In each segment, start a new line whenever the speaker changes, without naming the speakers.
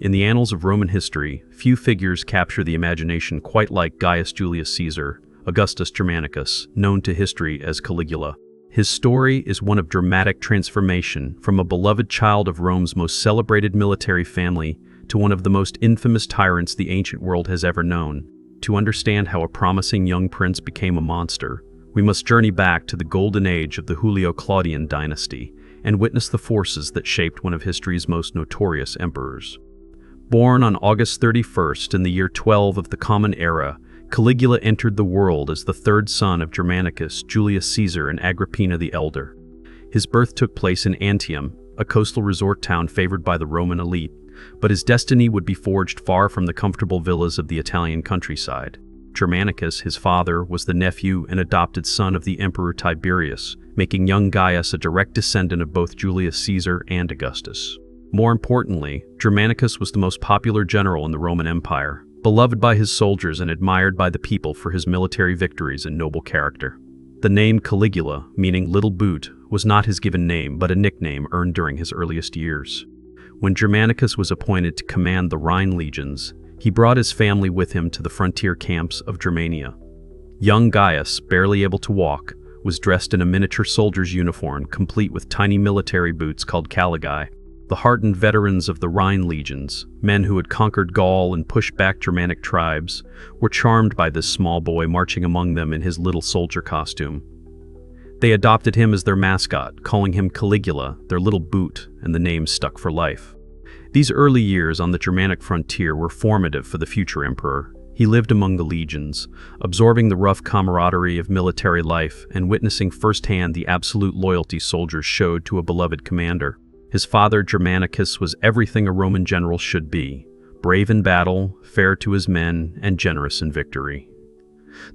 In the annals of Roman history, few figures capture the imagination quite like Gaius Julius Caesar, Augustus Germanicus, known to history as Caligula. His story is one of dramatic transformation from a beloved child of Rome's most celebrated military family to one of the most infamous tyrants the ancient world has ever known. To understand how a promising young prince became a monster, we must journey back to the golden age of the Julio-Claudian dynasty and witness the forces that shaped one of history's most notorious emperors. Born on August 31st in the year 12 of the Common Era, Caligula entered the world as the third son of Germanicus, Julius Caesar, and Agrippina the Elder. His birth took place in Antium, a coastal resort town favored by the Roman elite, but his destiny would be forged far from the comfortable villas of the Italian countryside. Germanicus, his father, was the nephew and adopted son of the Emperor Tiberius, making young Gaius a direct descendant of both Julius Caesar and Augustus. More importantly, Germanicus was the most popular general in the Roman Empire, beloved by his soldiers and admired by the people for his military victories and noble character. The name Caligula, meaning little boot, was not his given name but a nickname earned during his earliest years. When Germanicus was appointed to command the Rhine legions, he brought his family with him to the frontier camps of Germania. Young Gaius, barely able to walk, was dressed in a miniature soldier's uniform complete with tiny military boots called caligae. The hardened veterans of the Rhine legions, men who had conquered Gaul and pushed back Germanic tribes, were charmed by this small boy marching among them in his little soldier costume. They adopted him as their mascot, calling him Caligula, their little boot, and the name stuck for life. These early years on the Germanic frontier were formative for the future emperor. He lived among the legions, absorbing the rough camaraderie of military life and witnessing firsthand the absolute loyalty soldiers showed to a beloved commander. His father, Germanicus, was everything a Roman general should be: brave in battle, fair to his men, and generous in victory.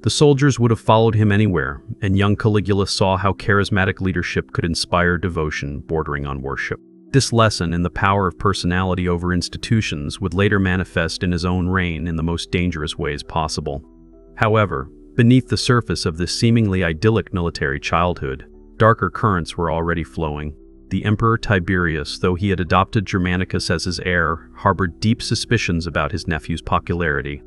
The soldiers would have followed him anywhere, and young Caligula saw how charismatic leadership could inspire devotion bordering on worship. This lesson in the power of personality over institutions would later manifest in his own reign in the most dangerous ways possible. However, beneath the surface of this seemingly idyllic military childhood, darker currents were already flowing. The Emperor Tiberius, though he had adopted Germanicus as his heir, harbored deep suspicions about his nephew's popularity.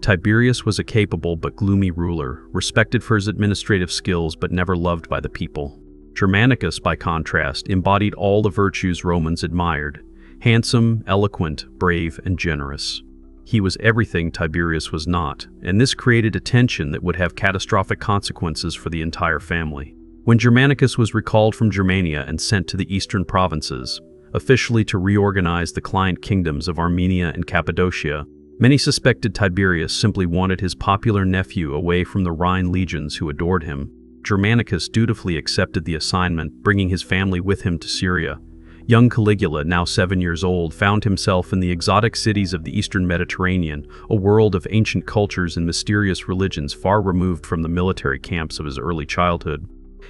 Tiberius was a capable but gloomy ruler, respected for his administrative skills but never loved by the people. Germanicus, by contrast, embodied all the virtues Romans admired: handsome, eloquent, brave, and generous. He was everything Tiberius was not, and this created a tension that would have catastrophic consequences for the entire family. When Germanicus was recalled from Germania and sent to the eastern provinces, officially to reorganize the client kingdoms of Armenia and Cappadocia, many suspected Tiberius simply wanted his popular nephew away from the Rhine legions who adored him. Germanicus dutifully accepted the assignment, bringing his family with him to Syria. Young Caligula, now 7 years old, found himself in the exotic cities of the eastern Mediterranean, a world of ancient cultures and mysterious religions far removed from the military camps of his early childhood.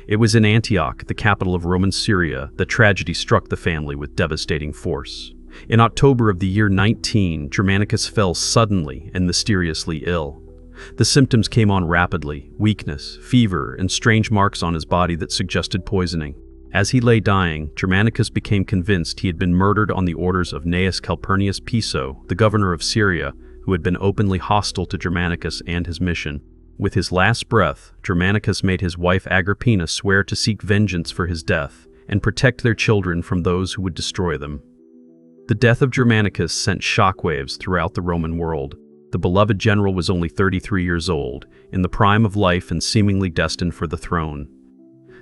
It was in Antioch, the capital of Roman Syria, that tragedy struck the family with devastating force. In October of the year 19, Germanicus fell suddenly and mysteriously ill. The symptoms came on rapidly: weakness, fever, and strange marks on his body that suggested poisoning. As he lay dying, Germanicus became convinced he had been murdered on the orders of Gnaeus Calpurnius Piso, the governor of Syria, who had been openly hostile to Germanicus and his mission. With his last breath, Germanicus made his wife Agrippina swear to seek vengeance for his death and protect their children from those who would destroy them. The death of Germanicus sent shockwaves throughout the Roman world. The beloved general was only 33 years old, in the prime of life and seemingly destined for the throne.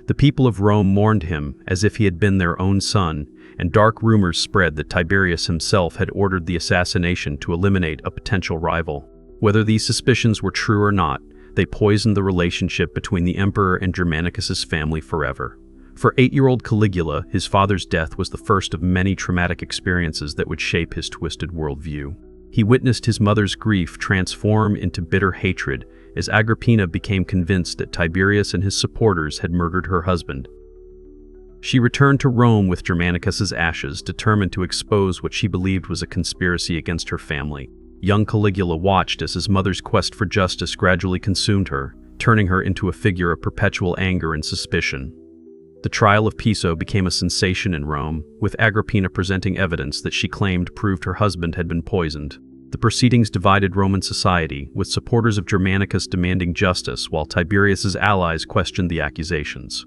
The people of Rome mourned him as if he had been their own son, and dark rumors spread that Tiberius himself had ordered the assassination to eliminate a potential rival. Whether these suspicions were true or not, they poisoned the relationship between the emperor and Germanicus's family forever. For 8-year-old Caligula, his father's death was the first of many traumatic experiences that would shape his twisted worldview. He witnessed his mother's grief transform into bitter hatred as Agrippina became convinced that Tiberius and his supporters had murdered her husband. She returned to Rome with Germanicus's ashes, determined to expose what she believed was a conspiracy against her family. Young Caligula watched as his mother's quest for justice gradually consumed her, turning her into a figure of perpetual anger and suspicion. The trial of Piso became a sensation in Rome, with Agrippina presenting evidence that she claimed proved her husband had been poisoned. The proceedings divided Roman society, with supporters of Germanicus demanding justice while Tiberius's allies questioned the accusations.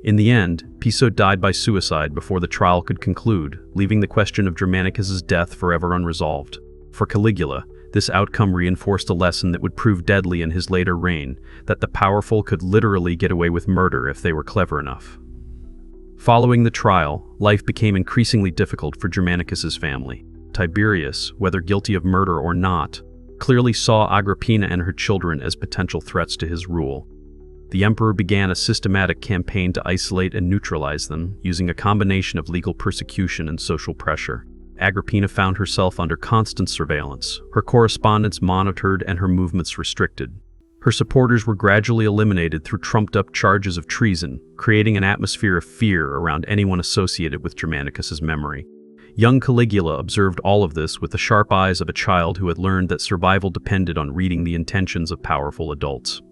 In the end, Piso died by suicide before the trial could conclude, leaving the question of Germanicus's death forever unresolved. For Caligula, this outcome reinforced a lesson that would prove deadly in his later reign, that the powerful could literally get away with murder if they were clever enough. Following the trial, life became increasingly difficult for Germanicus's family. Tiberius, whether guilty of murder or not, clearly saw Agrippina and her children as potential threats to his rule. The emperor began a systematic campaign to isolate and neutralize them, using a combination of legal persecution and social pressure. Agrippina found herself under constant surveillance, her correspondence monitored and her movements restricted. Her supporters were gradually eliminated through trumped-up charges of treason, creating an atmosphere of fear around anyone associated with Germanicus's memory. Young Caligula observed all of this with the sharp eyes of a child who had learned that survival depended on reading the intentions of powerful adults.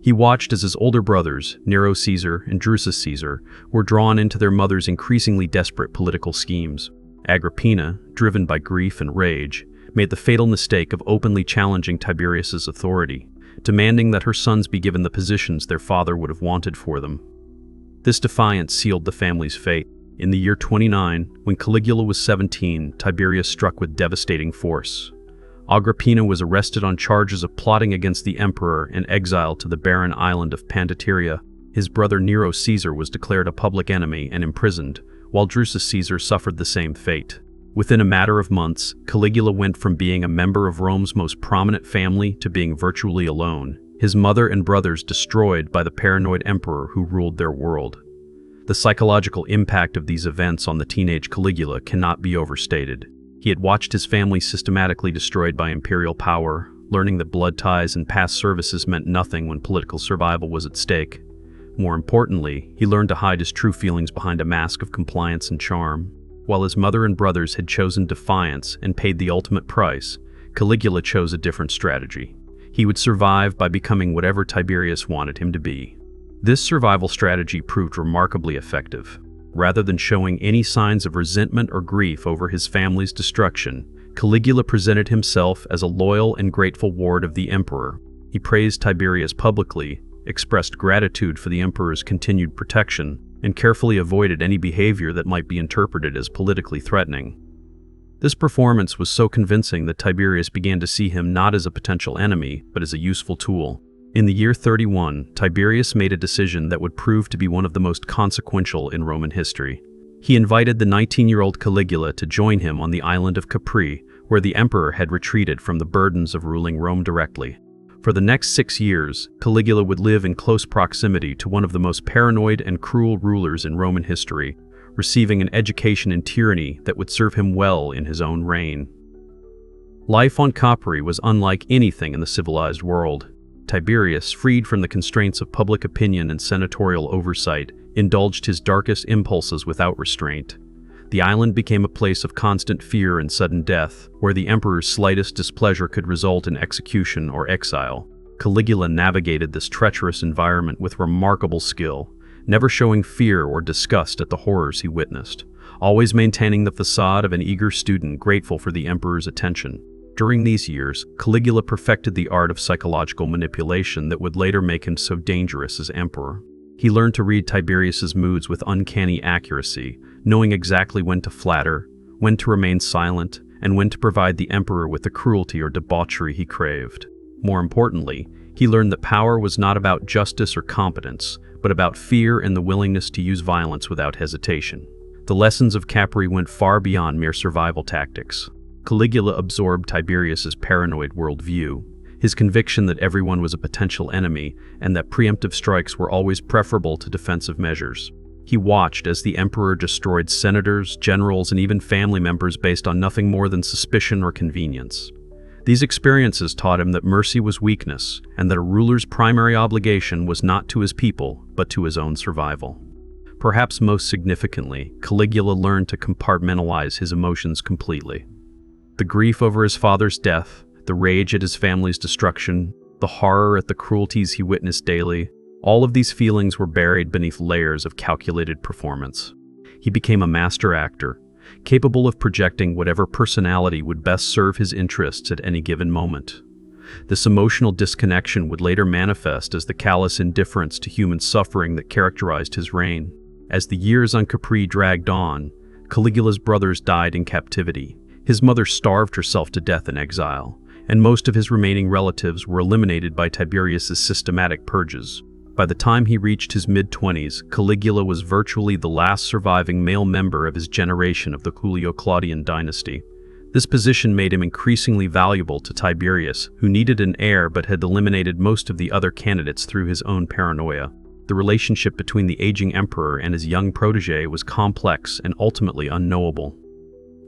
He watched as his older brothers, Nero Caesar and Drusus Caesar, were drawn into their mother's increasingly desperate political schemes. Agrippina, driven by grief and rage, made the fatal mistake of openly challenging Tiberius's authority, demanding that her sons be given the positions their father would have wanted for them. This defiance sealed the family's fate. In the year 29, when Caligula was 17, Tiberius struck with devastating force. Agrippina was arrested on charges of plotting against the emperor and exiled to the barren island of Pandateria. His brother Nero Caesar was declared a public enemy and imprisoned, while Drusus Caesar suffered the same fate. Within a matter of months, Caligula went from being a member of Rome's most prominent family to being virtually alone, his mother and brothers destroyed by the paranoid emperor who ruled their world. The psychological impact of these events on the teenage Caligula cannot be overstated. He had watched his family systematically destroyed by imperial power, learning that blood ties and past services meant nothing when political survival was at stake. More importantly, he learned to hide his true feelings behind a mask of compliance and charm. While his mother and brothers had chosen defiance and paid the ultimate price, Caligula chose a different strategy. He would survive by becoming whatever Tiberius wanted him to be. This survival strategy proved remarkably effective. Rather than showing any signs of resentment or grief over his family's destruction, Caligula presented himself as a loyal and grateful ward of the emperor. He praised Tiberius publicly, expressed gratitude for the emperor's continued protection, and carefully avoided any behavior that might be interpreted as politically threatening. This performance was so convincing that Tiberius began to see him not as a potential enemy, but as a useful tool. In the year 31, Tiberius made a decision that would prove to be one of the most consequential in Roman history. He invited the 19-year-old Caligula to join him on the island of Capri, where the emperor had retreated from the burdens of ruling Rome directly. For the next 6 years, Caligula would live in close proximity to one of the most paranoid and cruel rulers in Roman history, receiving an education in tyranny that would serve him well in his own reign. Life on Capri was unlike anything in the civilized world. Tiberius, freed from the constraints of public opinion and senatorial oversight, indulged his darkest impulses without restraint. The island became a place of constant fear and sudden death, where the emperor's slightest displeasure could result in execution or exile. Caligula navigated this treacherous environment with remarkable skill, never showing fear or disgust at the horrors he witnessed, always maintaining the facade of an eager student grateful for the emperor's attention. During these years, Caligula perfected the art of psychological manipulation that would later make him so dangerous as emperor. He learned to read Tiberius's moods with uncanny accuracy, knowing exactly when to flatter, when to remain silent, and when to provide the emperor with the cruelty or debauchery he craved. More importantly, he learned that power was not about justice or competence, but about fear and the willingness to use violence without hesitation. The lessons of Capri went far beyond mere survival tactics. Caligula absorbed Tiberius's paranoid worldview, his conviction that everyone was a potential enemy and that preemptive strikes were always preferable to defensive measures. He watched as the emperor destroyed senators, generals, and even family members based on nothing more than suspicion or convenience. These experiences taught him that mercy was weakness, and that a ruler's primary obligation was not to his people, but to his own survival. Perhaps most significantly, Caligula learned to compartmentalize his emotions completely. The grief over his father's death, the rage at his family's destruction, the horror at the cruelties he witnessed daily, All of these feelings were buried beneath layers of calculated performance. He became a master actor, capable of projecting whatever personality would best serve his interests at any given moment. This emotional disconnection would later manifest as the callous indifference to human suffering that characterized his reign. As the years on Capri dragged on, Caligula's brothers died in captivity. His mother starved herself to death in exile, and most of his remaining relatives were eliminated by Tiberius's systematic purges. By the time he reached his mid-20s, Caligula was virtually the last surviving male member of his generation of the Julio-Claudian dynasty. This position made him increasingly valuable to Tiberius, who needed an heir but had eliminated most of the other candidates through his own paranoia. The relationship between the aging emperor and his young protege was complex and ultimately unknowable.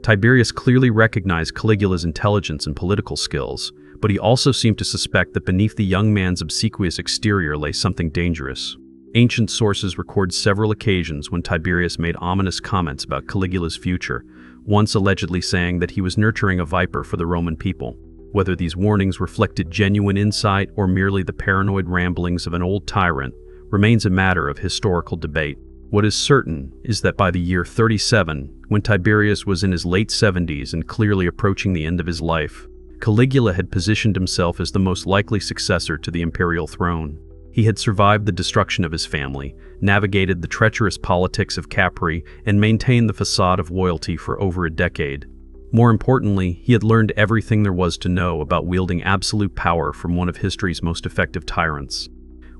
Tiberius clearly recognized Caligula's intelligence and political skills, but he also seemed to suspect that beneath the young man's obsequious exterior lay something dangerous. Ancient sources record several occasions when Tiberius made ominous comments about Caligula's future, once allegedly saying that he was nurturing a viper for the Roman people. Whether these warnings reflected genuine insight or merely the paranoid ramblings of an old tyrant remains a matter of historical debate. What is certain is that by the year 37, when Tiberius was in his late 70s and clearly approaching the end of his life, Caligula had positioned himself as the most likely successor to the imperial throne. He had survived the destruction of his family, navigated the treacherous politics of Capri, and maintained the facade of loyalty for over a decade. More importantly, he had learned everything there was to know about wielding absolute power from one of history's most effective tyrants.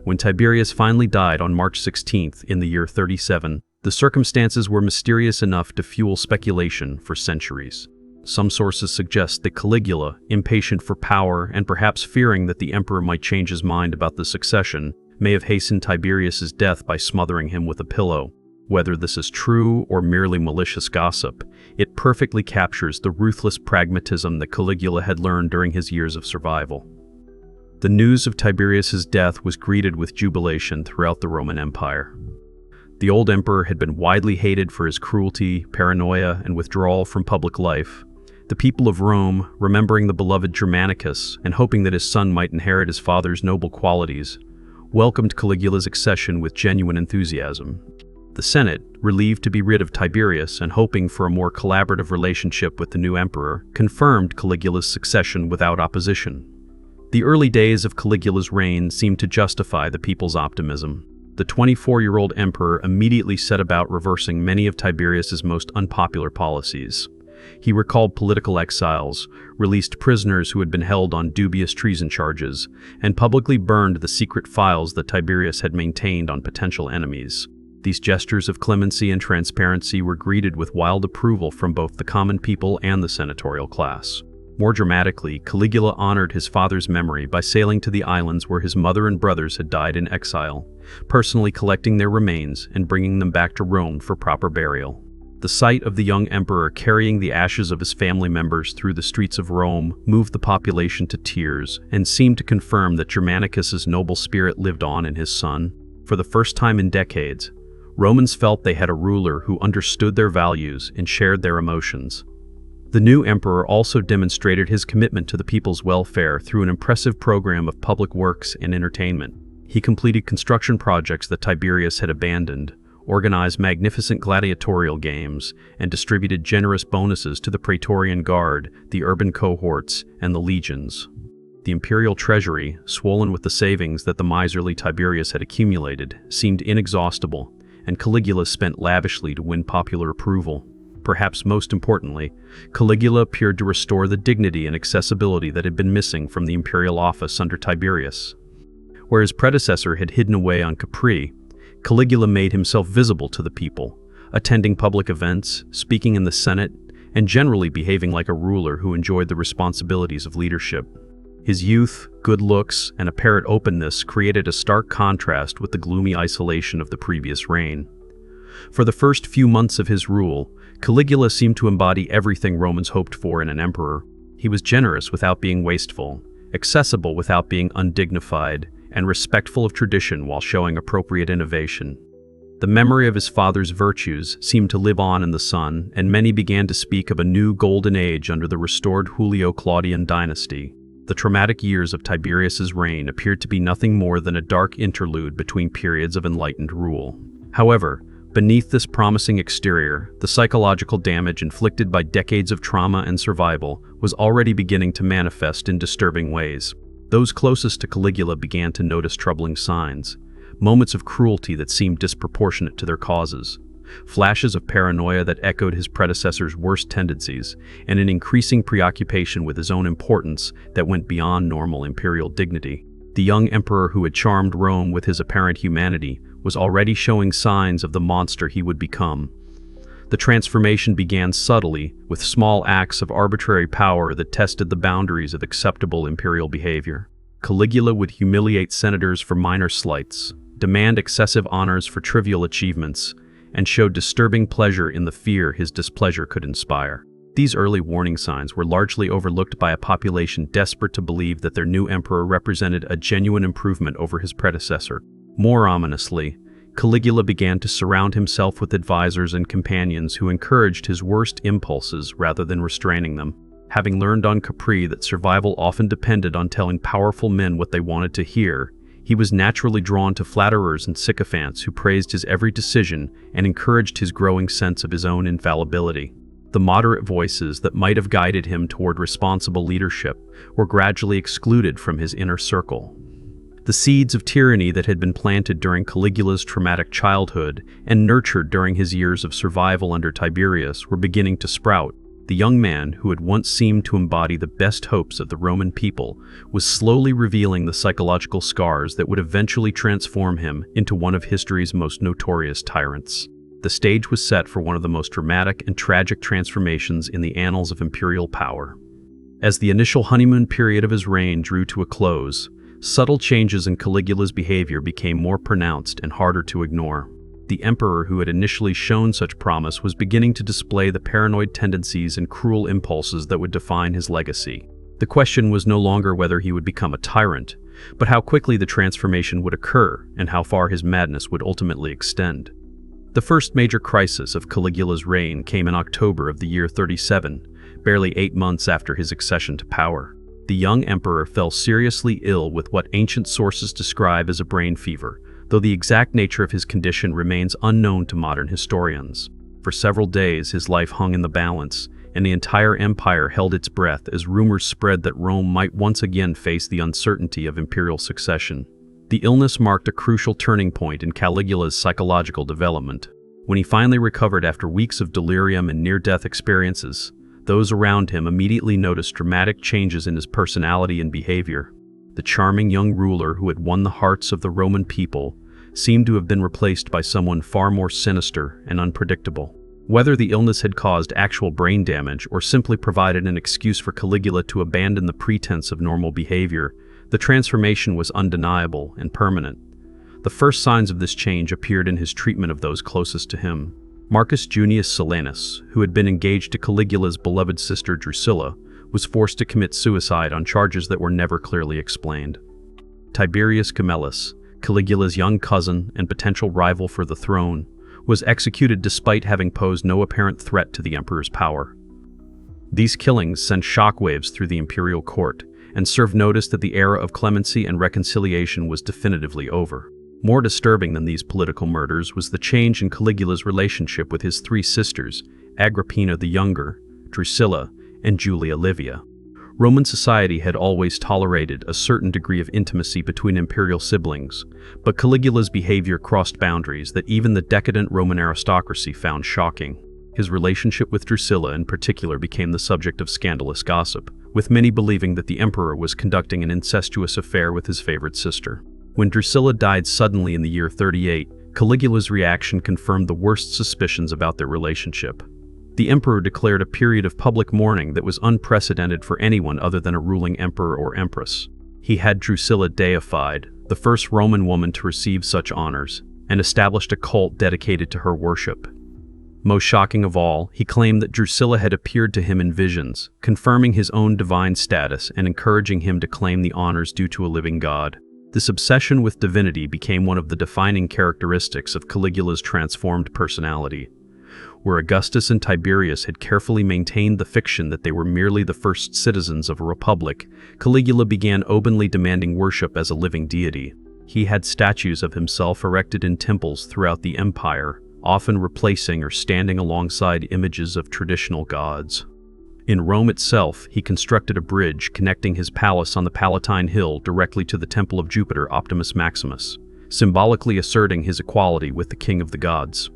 When Tiberius finally died on March 16th in the year 37, the circumstances were mysterious enough to fuel speculation for centuries. Some sources suggest that Caligula, impatient for power and perhaps fearing that the emperor might change his mind about the succession, may have hastened Tiberius's death by smothering him with a pillow. Whether this is true or merely malicious gossip, it perfectly captures the ruthless pragmatism that Caligula had learned during his years of survival. The news of Tiberius's death was greeted with jubilation throughout the Roman Empire. The old emperor had been widely hated for his cruelty, paranoia, and withdrawal from public life. The people of Rome, remembering the beloved Germanicus and hoping that his son might inherit his father's noble qualities, welcomed Caligula's accession with genuine enthusiasm. The Senate, relieved to be rid of Tiberius and hoping for a more collaborative relationship with the new emperor, confirmed Caligula's succession without opposition. The early days of Caligula's reign seemed to justify the people's optimism. The 24-year-old emperor immediately set about reversing many of Tiberius's most unpopular policies. He recalled political exiles, released prisoners who had been held on dubious treason charges, and publicly burned the secret files that Tiberius had maintained on potential enemies. These gestures of clemency and transparency were greeted with wild approval from both the common people and the senatorial class. More dramatically, Caligula honored his father's memory by sailing to the islands where his mother and brothers had died in exile, personally collecting their remains and bringing them back to Rome for proper burial. The sight of the young emperor carrying the ashes of his family members through the streets of Rome moved the population to tears and seemed to confirm that Germanicus's noble spirit lived on in his son. For the first time in decades, Romans felt they had a ruler who understood their values and shared their emotions. The new emperor also demonstrated his commitment to the people's welfare through an impressive program of public works and entertainment. He completed construction projects that Tiberius had abandoned, organized magnificent gladiatorial games, and distributed generous bonuses to the Praetorian Guard, the urban cohorts, and the legions. The imperial treasury, swollen with the savings that the miserly Tiberius had accumulated, seemed inexhaustible, and Caligula spent lavishly to win popular approval. Perhaps most importantly, Caligula appeared to restore the dignity and accessibility that had been missing from the imperial office under Tiberius. Where his predecessor had hidden away on Capri, Caligula made himself visible to the people, attending public events, speaking in the Senate, and generally behaving like a ruler who enjoyed the responsibilities of leadership. His youth, good looks, and apparent openness created a stark contrast with the gloomy isolation of the previous reign. For the first few months of his rule, Caligula seemed to embody everything Romans hoped for in an emperor. He was generous without being wasteful, accessible without being undignified, and respectful of tradition while showing appropriate innovation. The memory of his father's virtues seemed to live on in the son, and many began to speak of a new golden age under the restored Julio-Claudian dynasty. The traumatic years of Tiberius's reign appeared to be nothing more than a dark interlude between periods of enlightened rule. However, beneath this promising exterior, the psychological damage inflicted by decades of trauma and survival was already beginning to manifest in disturbing ways. Those closest to Caligula began to notice troubling signs, moments of cruelty that seemed disproportionate to their causes, flashes of paranoia that echoed his predecessor's worst tendencies, and an increasing preoccupation with his own importance that went beyond normal imperial dignity. The young emperor who had charmed Rome with his apparent humanity was already showing signs of the monster he would become. The transformation began subtly, with small acts of arbitrary power that tested the boundaries of acceptable imperial behavior. Caligula would humiliate senators for minor slights, demand excessive honors for trivial achievements, and showed disturbing pleasure in the fear his displeasure could inspire. These early warning signs were largely overlooked by a population desperate to believe that their new emperor represented a genuine improvement over his predecessor. More ominously, Caligula began to surround himself with advisors and companions who encouraged his worst impulses rather than restraining them. Having learned on Capri that survival often depended on telling powerful men what they wanted to hear, he was naturally drawn to flatterers and sycophants who praised his every decision and encouraged his growing sense of his own infallibility. The moderate voices that might have guided him toward responsible leadership were gradually excluded from his inner circle. The seeds of tyranny that had been planted during Caligula's traumatic childhood and nurtured during his years of survival under Tiberius were beginning to sprout. The young man, who had once seemed to embody the best hopes of the Roman people, was slowly revealing the psychological scars that would eventually transform him into one of history's most notorious tyrants. The stage was set for one of the most dramatic and tragic transformations in the annals of imperial power. As the initial honeymoon period of his reign drew to a close, subtle changes in Caligula's behavior became more pronounced and harder to ignore. The emperor who had initially shown such promise was beginning to display the paranoid tendencies and cruel impulses that would define his legacy. The question was no longer whether he would become a tyrant, but how quickly the transformation would occur and how far his madness would ultimately extend. The first major crisis of Caligula's reign came in October of the year 37, barely 8 months after his accession to power. The young emperor fell seriously ill with what ancient sources describe as a brain fever, though the exact nature of his condition remains unknown to modern historians. For several days, his life hung in the balance, and the entire empire held its breath as rumors spread that Rome might once again face the uncertainty of imperial succession. The illness marked a crucial turning point in Caligula's psychological development. When he finally recovered after weeks of delirium and near-death experiences, those around him immediately noticed dramatic changes in his personality and behavior. The charming young ruler who had won the hearts of the Roman people seemed to have been replaced by someone far more sinister and unpredictable. Whether the illness had caused actual brain damage or simply provided an excuse for Caligula to abandon the pretense of normal behavior, the transformation was undeniable and permanent. The first signs of this change appeared in his treatment of those closest to him. Marcus Junius Silanus, who had been engaged to Caligula's beloved sister Drusilla, was forced to commit suicide on charges that were never clearly explained. Tiberius Gemellus, Caligula's young cousin and potential rival for the throne, was executed despite having posed no apparent threat to the emperor's power. These killings sent shockwaves through the imperial court and served notice that the era of clemency and reconciliation was definitively over. More disturbing than these political murders was the change in Caligula's relationship with his 3 sisters, Agrippina the Younger, Drusilla, and Julia Livia. Roman society had always tolerated a certain degree of intimacy between imperial siblings, but Caligula's behavior crossed boundaries that even the decadent Roman aristocracy found shocking. His relationship with Drusilla in particular became the subject of scandalous gossip, with many believing that the emperor was conducting an incestuous affair with his favorite sister. When Drusilla died suddenly in the year 38, Caligula's reaction confirmed the worst suspicions about their relationship. The emperor declared a period of public mourning that was unprecedented for anyone other than a ruling emperor or empress. He had Drusilla deified, the first Roman woman to receive such honors, and established a cult dedicated to her worship. Most shocking of all, he claimed that Drusilla had appeared to him in visions, confirming his own divine status and encouraging him to claim the honors due to a living god. This obsession with divinity became one of the defining characteristics of Caligula's transformed personality. where Augustus and Tiberius had carefully maintained the fiction that they were merely the first citizens of a republic, Caligula began openly demanding worship as a living deity. He had statues of himself erected in temples throughout the empire, often replacing or standing alongside images of traditional gods. In Rome itself, he constructed a bridge connecting his palace on the Palatine Hill directly to the temple of Jupiter Optimus Maximus, symbolically asserting his equality with the king of the gods.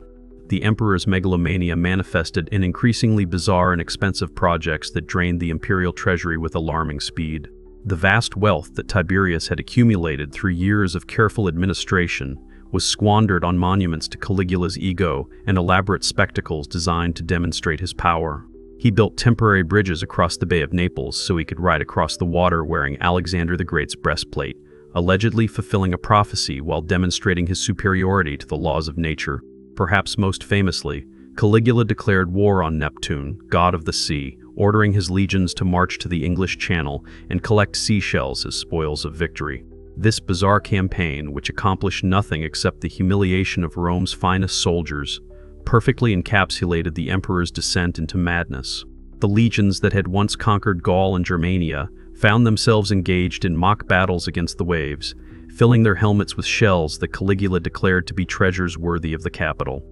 The emperor's megalomania manifested in increasingly bizarre and expensive projects that drained the imperial treasury with alarming speed. The vast wealth that Tiberius had accumulated through years of careful administration was squandered on monuments to Caligula's ego and elaborate spectacles designed to demonstrate his power. He built temporary bridges across the Bay of Naples so he could ride across the water wearing Alexander the Great's breastplate, allegedly fulfilling a prophecy while demonstrating his superiority to the laws of nature. Perhaps most famously, Caligula declared war on Neptune, god of the sea, ordering his legions to march to the English Channel and collect seashells as spoils of victory. This bizarre campaign, which accomplished nothing except the humiliation of Rome's finest soldiers, perfectly encapsulated the emperor's descent into madness. The legions that had once conquered Gaul and Germania found themselves engaged in mock battles against the waves, filling their helmets with shells that Caligula declared to be treasures worthy of the capital.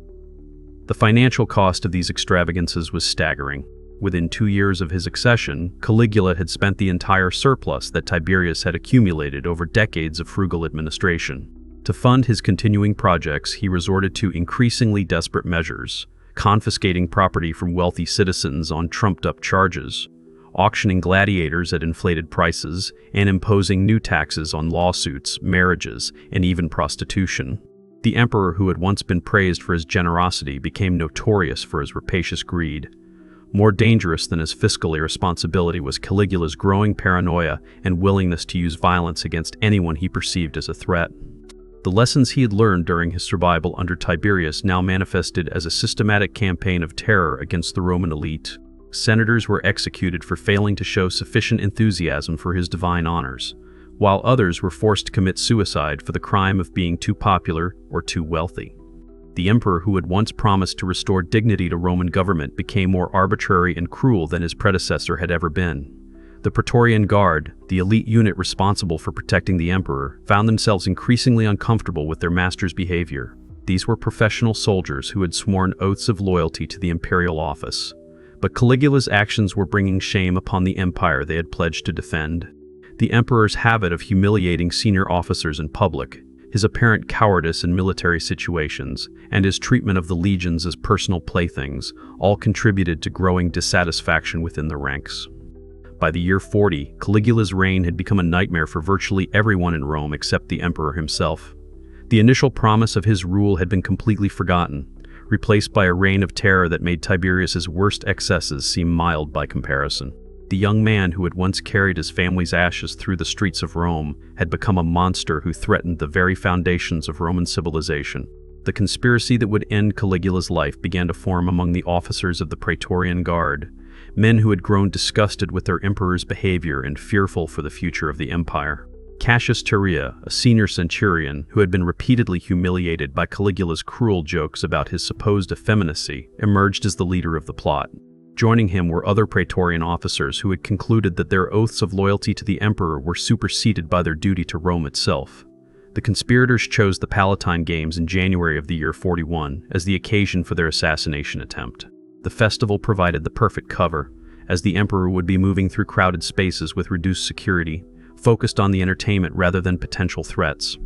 The financial cost of these extravagances was staggering. Within 2 years of his accession, Caligula had spent the entire surplus that Tiberius had accumulated over decades of frugal administration. To fund his continuing projects, he resorted to increasingly desperate measures, confiscating property from wealthy citizens on trumped-up charges, auctioning gladiators at inflated prices, and imposing new taxes on lawsuits, marriages, and even prostitution. The emperor, who had once been praised for his generosity, became notorious for his rapacious greed. More dangerous than his fiscal irresponsibility was Caligula's growing paranoia and willingness to use violence against anyone he perceived as a threat. The lessons he had learned during his survival under Tiberius now manifested as a systematic campaign of terror against the Roman elite. Senators were executed for failing to show sufficient enthusiasm for his divine honors, while others were forced to commit suicide for the crime of being too popular or too wealthy. The emperor, who had once promised to restore dignity to Roman government, became more arbitrary and cruel than his predecessor had ever been. The Praetorian Guard, the elite unit responsible for protecting the emperor, found themselves increasingly uncomfortable with their master's behavior. These were professional soldiers who had sworn oaths of loyalty to the imperial office. But Caligula's actions were bringing shame upon the empire they had pledged to defend. The emperor's habit of humiliating senior officers in public, his apparent cowardice in military situations, and his treatment of the legions as personal playthings all contributed to growing dissatisfaction within the ranks. By the year 40, Caligula's reign had become a nightmare for virtually everyone in Rome except the emperor himself. The initial promise of his rule had been completely forgotten, replaced by a reign of terror that made Tiberius's worst excesses seem mild by comparison. The young man who had once carried his family's ashes through the streets of Rome had become a monster who threatened the very foundations of Roman civilization. The conspiracy that would end Caligula's life began to form among the officers of the Praetorian Guard, men who had grown disgusted with their emperor's behavior and fearful for the future of the empire. Cassius Chaerea, a senior centurion who had been repeatedly humiliated by Caligula's cruel jokes about his supposed effeminacy, emerged as the leader of the plot. Joining him were other Praetorian officers who had concluded that their oaths of loyalty to the emperor were superseded by their duty to Rome itself. The conspirators chose the Palatine Games in January of the year 41 as the occasion for their assassination attempt. The festival provided the perfect cover, as the emperor would be moving through crowded spaces with reduced security, focused on the entertainment rather than potential threats.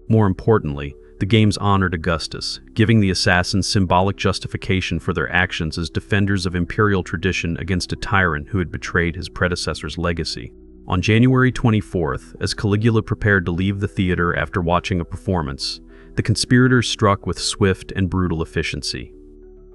More importantly, the games honored Augustus, giving the assassins symbolic justification for their actions as defenders of imperial tradition against a tyrant who had betrayed his predecessor's legacy. On January 24th, as Caligula prepared to leave the theater after watching a performance, the conspirators struck with swift and brutal efficiency.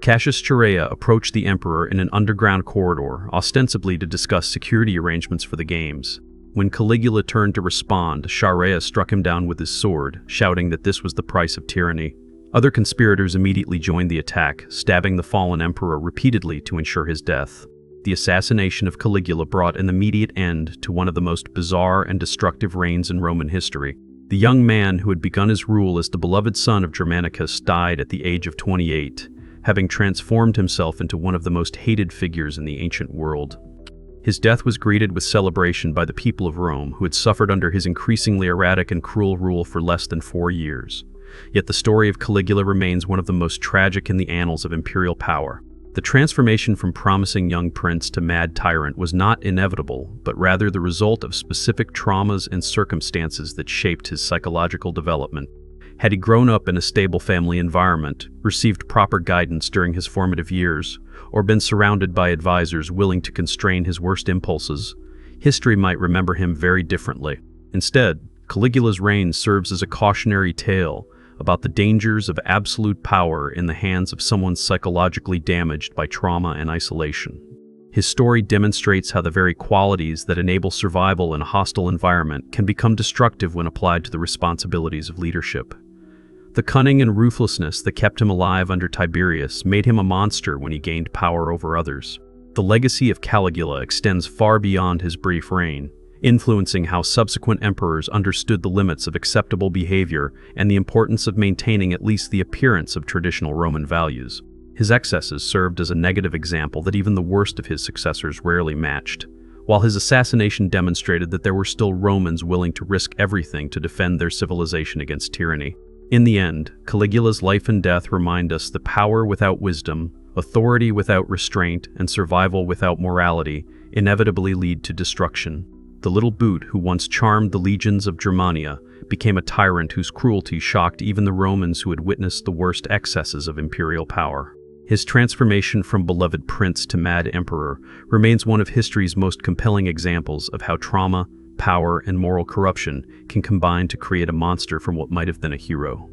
Cassius Chaerea approached the emperor in an underground corridor, ostensibly to discuss security arrangements for the games. When Caligula turned to respond, Chaerea struck him down with his sword, shouting that this was the price of tyranny. Other conspirators immediately joined the attack, stabbing the fallen emperor repeatedly to ensure his death. The assassination of Caligula brought an immediate end to one of the most bizarre and destructive reigns in Roman history. The young man who had begun his rule as the beloved son of Germanicus died at the age of 28, having transformed himself into one of the most hated figures in the ancient world. His death was greeted with celebration by the people of Rome, who had suffered under his increasingly erratic and cruel rule for less than 4 years. Yet the story of Caligula remains one of the most tragic in the annals of imperial power. The transformation from promising young prince to mad tyrant was not inevitable, but rather the result of specific traumas and circumstances that shaped his psychological development. Had he grown up in a stable family environment, received proper guidance during his formative years, or been surrounded by advisors willing to constrain his worst impulses, history might remember him very differently. Instead, Caligula's reign serves as a cautionary tale about the dangers of absolute power in the hands of someone psychologically damaged by trauma and isolation. His story demonstrates how the very qualities that enable survival in a hostile environment can become destructive when applied to the responsibilities of leadership. The cunning and ruthlessness that kept him alive under Tiberius made him a monster when he gained power over others. The legacy of Caligula extends far beyond his brief reign, influencing how subsequent emperors understood the limits of acceptable behavior and the importance of maintaining at least the appearance of traditional Roman values. His excesses served as a negative example that even the worst of his successors rarely matched, while his assassination demonstrated that there were still Romans willing to risk everything to defend their civilization against tyranny. In the end, Caligula's life and death remind us that power without wisdom, authority without restraint, and survival without morality inevitably lead to destruction. The little boot who once charmed the legions of Germania became a tyrant whose cruelty shocked even the Romans who had witnessed the worst excesses of imperial power. His transformation from beloved prince to mad emperor remains one of history's most compelling examples of how trauma, power, and moral corruption can combine to create a monster from what might have been a hero.